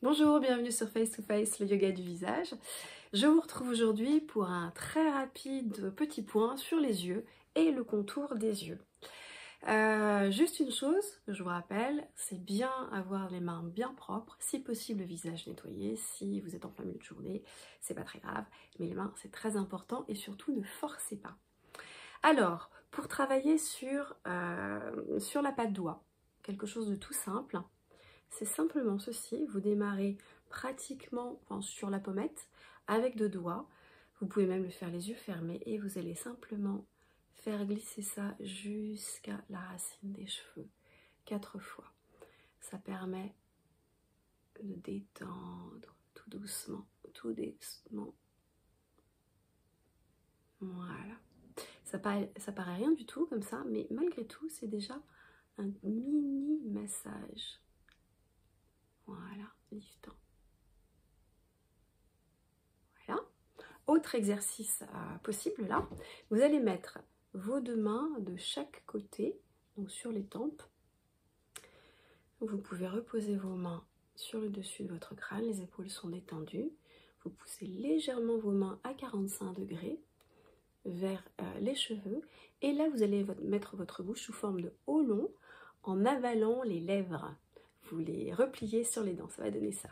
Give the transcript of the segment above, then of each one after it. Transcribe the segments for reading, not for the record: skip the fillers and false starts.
Bonjour, bienvenue sur Face to Face, le yoga du visage. Je vous retrouve aujourd'hui pour un très rapide petit point sur les yeux et le contour des yeux. Juste une chose, je vous rappelle, c'est bien avoir les mains bien propres, si possible le visage nettoyé. Si vous êtes en plein milieu de journée, c'est pas très grave, mais les mains c'est très important et surtout ne forcez pas. Alors, pour travailler sur la patte doigt, quelque chose de tout simple, c'est simplement ceci, vous démarrez pratiquement sur la pommette avec deux doigts, vous pouvez même le faire les yeux fermés et vous allez simplement faire glisser ça jusqu'à la racine des cheveux, 4 fois. Ça permet de détendre tout doucement, tout doucement. Voilà. Ça paraît rien du tout comme ça, mais malgré tout, c'est déjà un mini massage. Voilà, liftant. Voilà. Autre exercice possible là, vous allez mettre vos deux mains de chaque côté, donc sur les tempes. Vous pouvez reposer vos mains sur le dessus de votre crâne, les épaules sont détendues. Vous poussez légèrement vos mains à 45 degrés vers les cheveux. Et là, vous allez mettre votre bouche sous forme de O long en avalant les lèvres. Vous les repliez sur les dents, ça va donner ça.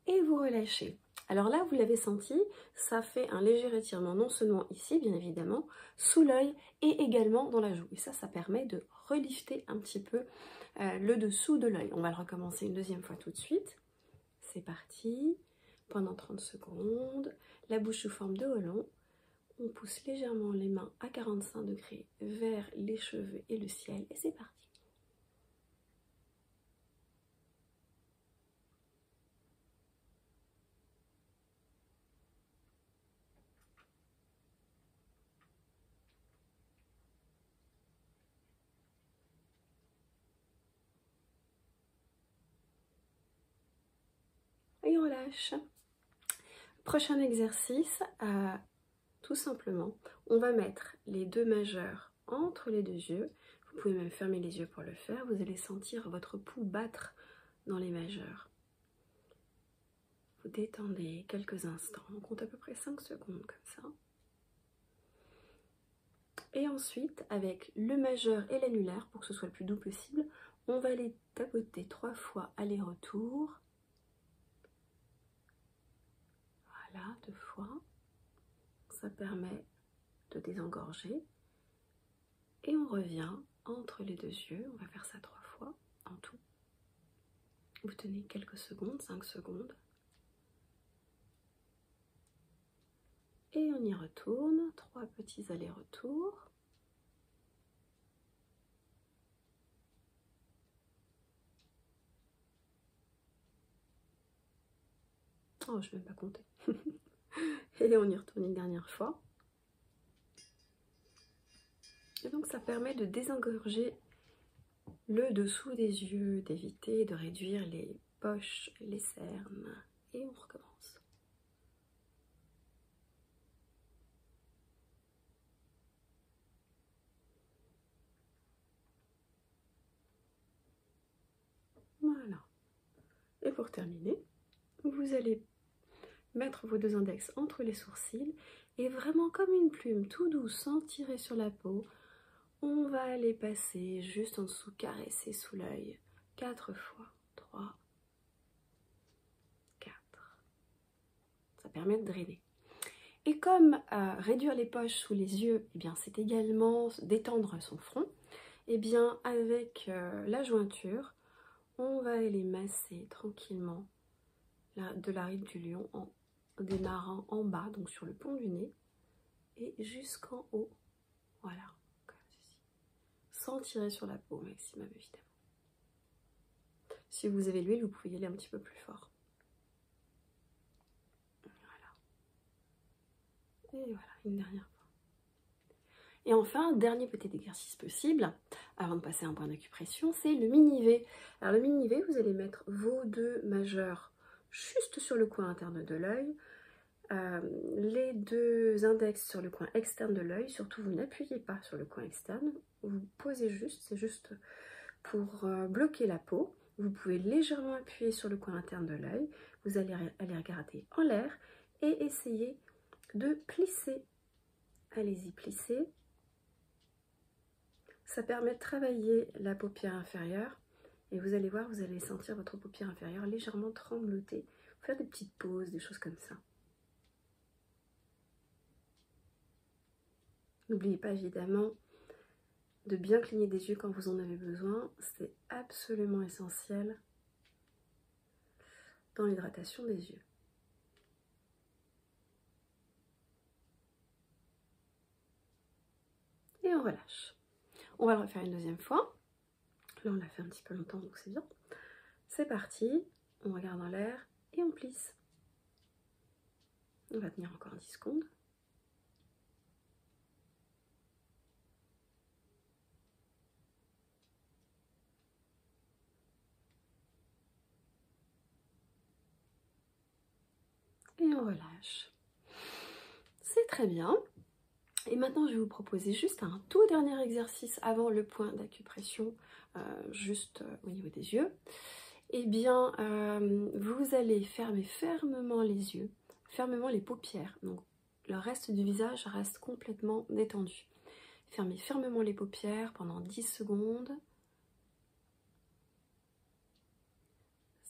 Et vous relâchez. Alors là, vous l'avez senti, ça fait un léger étirement, non seulement ici, bien évidemment, sous l'œil et également dans la joue. Et ça permet de relifter un petit peu le dessous de l'œil. On va le recommencer une deuxième fois tout de suite. C'est parti. Pendant 30 secondes, la bouche sous forme de O long. On pousse légèrement les mains à 45 degrés vers les cheveux et le ciel. Et c'est parti. Et on relâche. Prochain exercice, tout simplement, on va mettre les deux majeurs entre les deux yeux. Vous pouvez même fermer les yeux pour le faire. Vous allez sentir votre pouls battre dans les majeurs. Vous détendez quelques instants. On compte à peu près 5 secondes comme ça. Et ensuite, avec le majeur et l'annulaire, pour que ce soit le plus doux possible, on va les tapoter 3 fois aller-retour. Voilà, 2 fois. Ça permet de désengorger. Et on revient entre les deux yeux. On va faire ça 3 fois en tout. Vous tenez quelques secondes, 5 secondes. Et on y retourne. 3 petits allers-retours. Oh, je ne vais même pas compter. Et on y retourne une dernière fois. Et donc ça permet de désengorger le dessous des yeux, d'éviter de réduire les poches, les cernes. Et on recommence. Voilà. Et pour terminer, vous allez mettre vos deux index entre les sourcils et vraiment comme une plume, tout doux, sans tirer sur la peau, on va les passer juste en dessous, caresser sous l'œil 4 fois. 3, 4. Ça permet de drainer. Et comme réduire les poches sous les yeux, eh bien c'est également détendre son front, et bien avec la jointure, on va aller masser tranquillement de la ride du lion en démarrant en bas, donc sur le pont du nez, et jusqu'en haut, voilà, comme ceci, sans tirer sur la peau au maximum évidemment. Si vous avez l'huile, vous pouvez y aller un petit peu plus fort. Voilà. Et voilà, une dernière fois. Et enfin, dernier petit exercice possible, avant de passer à un point d'acupression, c'est le mini-V. Alors le mini-V, vous allez mettre vos deux majeurs juste sur le coin interne de l'œil, les deux index sur le coin externe de l'œil. Surtout, vous n'appuyez pas sur le coin externe, vous posez juste, c'est juste pour bloquer la peau. Vous pouvez légèrement appuyer sur le coin interne de l'œil, vous allez regarder en l'air et essayer de plisser. Allez-y, plissez. Ça permet de travailler la paupière inférieure et vous allez voir, vous allez sentir votre paupière inférieure légèrement trembloter. Faire des petites pauses, des choses comme ça. N'oubliez pas évidemment de bien cligner des yeux quand vous en avez besoin. C'est absolument essentiel dans l'hydratation des yeux. Et on relâche. On va le refaire une deuxième fois. Là, on l'a fait un petit peu longtemps, donc c'est bien. C'est parti. On regarde en l'air et on plisse. On va tenir encore 10 secondes. Et on relâche. C'est très bien. Et maintenant, je vais vous proposer juste un tout dernier exercice avant le point d'acupression, juste au niveau des yeux. Eh bien, vous allez fermer fermement les yeux, fermement les paupières. Donc, le reste du visage reste complètement détendu. Fermez fermement les paupières pendant 10 secondes.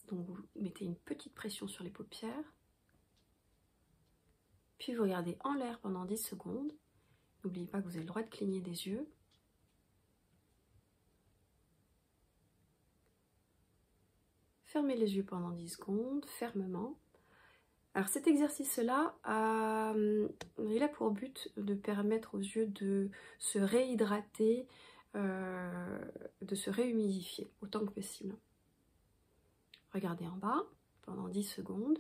Donc, vous mettez une petite pression sur les paupières. Puis, vous regardez en l'air pendant 10 secondes. N'oubliez pas que vous avez le droit de cligner des yeux. Fermez les yeux pendant 10 secondes, fermement. Alors cet exercice-là, il a pour but de permettre aux yeux de se réhydrater, de se réhumidifier autant que possible. Regardez en bas pendant 10 secondes.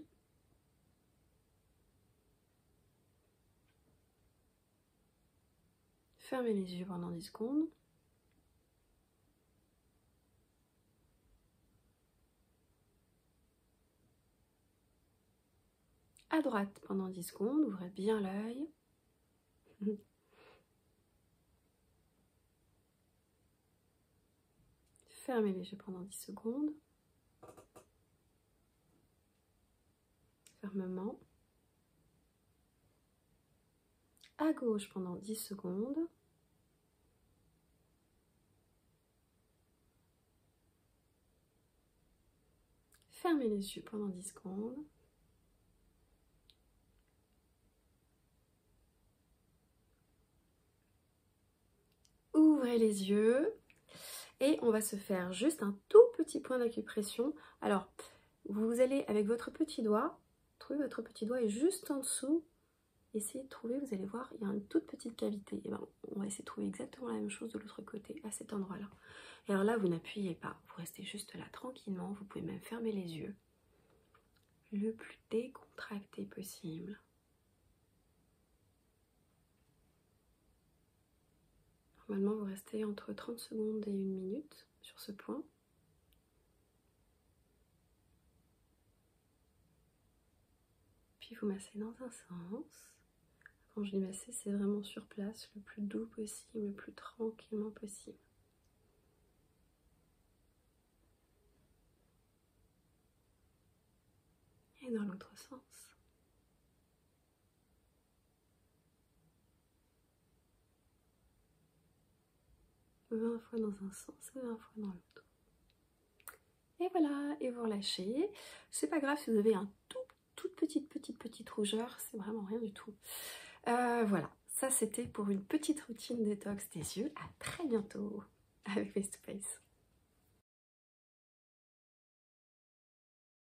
Fermez les yeux pendant 10 secondes. À droite pendant 10 secondes, ouvrez bien l'œil. Fermez les yeux pendant 10 secondes. Fermement. À gauche pendant 10 secondes. Fermez les yeux pendant 10 secondes. Ouvrez les yeux et on va se faire juste un tout petit point d'acupression. Alors, vous allez avec votre petit doigt, trouver votre petit doigt et juste en dessous, essayez de trouver, vous allez voir, il y a une toute petite cavité. Et ben, on va essayer de trouver exactement la même chose de l'autre côté, à cet endroit-là. Et alors là, vous n'appuyez pas, vous restez juste là tranquillement, vous pouvez même fermer les yeux. Le plus décontracté possible. Normalement, vous restez entre 30 secondes et 1 minute sur ce point. Puis vous massez dans un sens. Quand je dis masser, c'est vraiment sur place, le plus doux possible, le plus tranquillement possible. Et dans l'autre sens. 20 fois dans un sens et 20 fois dans l'autre. Et voilà, et vous relâchez. C'est pas grave si vous avez un toute petite rougeur, c'est vraiment rien du tout. Voilà, ça c'était pour une petite routine détox des yeux. À très bientôt avec Face to Face.